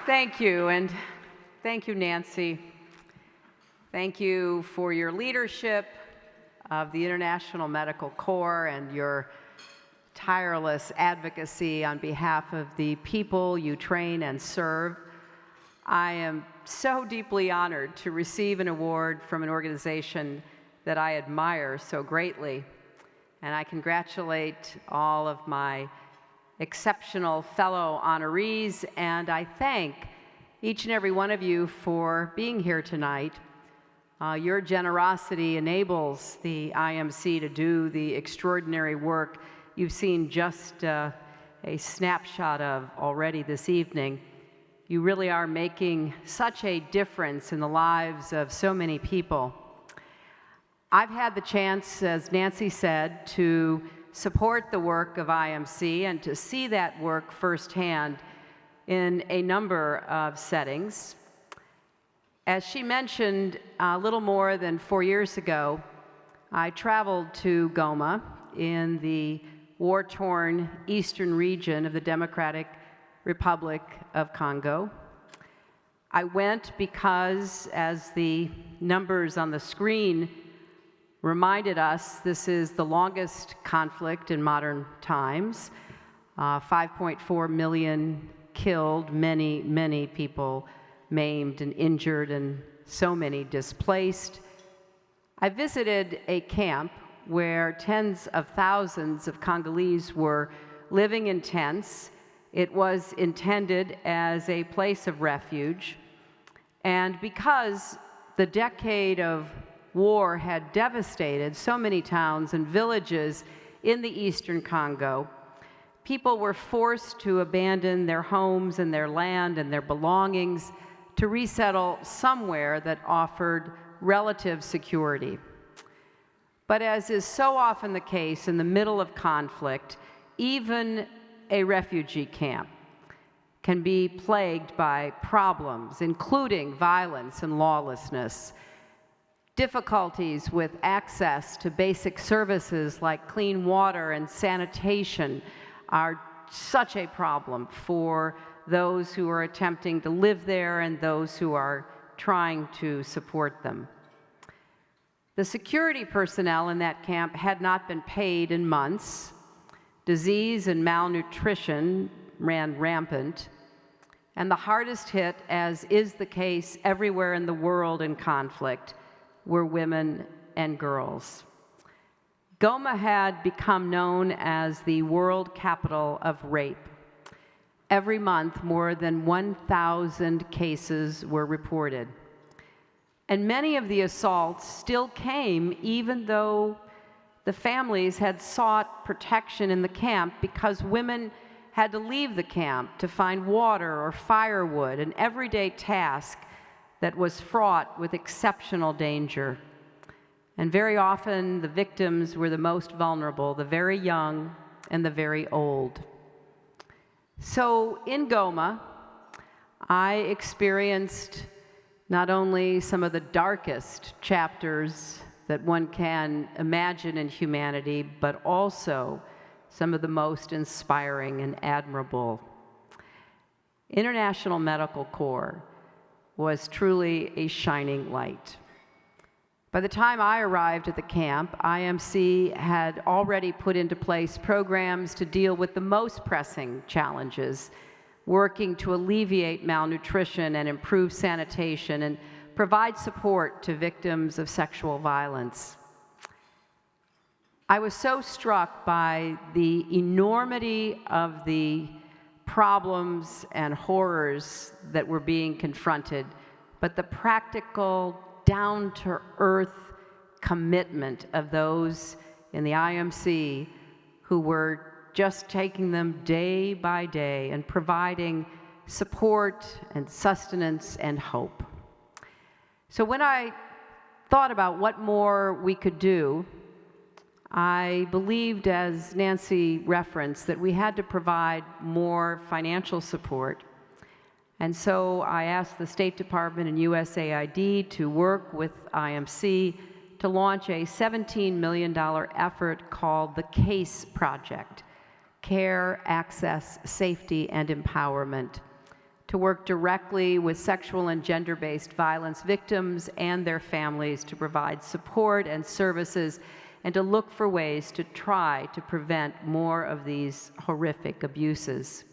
Thank you, and thank you, Nancy. Thank you for your leadership of the International Medical Corps and your tireless advocacy on behalf of the people you train and serve. I am so deeply honored to receive an award from an organization that I admire so greatly, and I congratulate all of my exceptional fellow honorees, and I thank each and every one of you for being here tonight. Your generosity enables the IMC to do the extraordinary work you've seen just a snapshot of already this evening. You really are making such a difference in the lives of so many people. I've had the chance, as Nancy said, to support the work of IMC and to see that work firsthand in a number of settings. As she mentioned, a little more than 4 years ago, I traveled to Goma in the war-torn eastern region of the Democratic Republic of Congo. I went because, as the numbers on the screen reminded us, this is the longest conflict in modern times. 5.4 million killed, many, many people maimed and injured, and so many displaced. I visited a camp where tens of thousands of Congolese were living in tents. It was intended as a place of refuge, and because the decade of war had devastated so many towns and villages in the eastern Congo, people were forced to abandon their homes and their land and their belongings to resettle somewhere that offered relative security. But as is so often the case in the middle of conflict, even a refugee camp can be plagued by problems, including violence and lawlessness. Difficulties with access to basic services like clean water and sanitation are such a problem for those who are attempting to live there and those who are trying to support them. The security personnel in that camp had not been paid in months. Disease and malnutrition ran rampant. And the hardest hit, as is the case everywhere in the world in conflict, were women and girls. Goma had become known as the world capital of rape. Every month, more than 1,000 cases were reported. And many of the assaults still came even though the families had sought protection in the camp, because women had to leave the camp to find water or firewood, an everyday task that was fraught with exceptional danger. And very often the victims were the most vulnerable, the very young and the very old. So in Goma, I experienced not only some of the darkest chapters that one can imagine in humanity, but also some of the most inspiring and admirable. International Medical Corps was truly a shining light. By the time I arrived at the camp, IMC had already put into place programs to deal with the most pressing challenges, working to alleviate malnutrition and improve sanitation and provide support to victims of sexual violence. I was so struck by the enormity of the problems and horrors that were being confronted, but the practical, down-to-earth commitment of those in the IMC who were just taking them day by day and providing support and sustenance and hope. So when I thought about what more we could do, I believed, as Nancy referenced, that we had to provide more financial support. And so I asked the State Department and USAID to work with IMC to launch a $17 million effort called the CASE Project, Care, Access, Safety, and Empowerment, to work directly with sexual and gender-based violence victims and their families to provide support and services, and to look for ways to try to prevent more of these horrific abuses.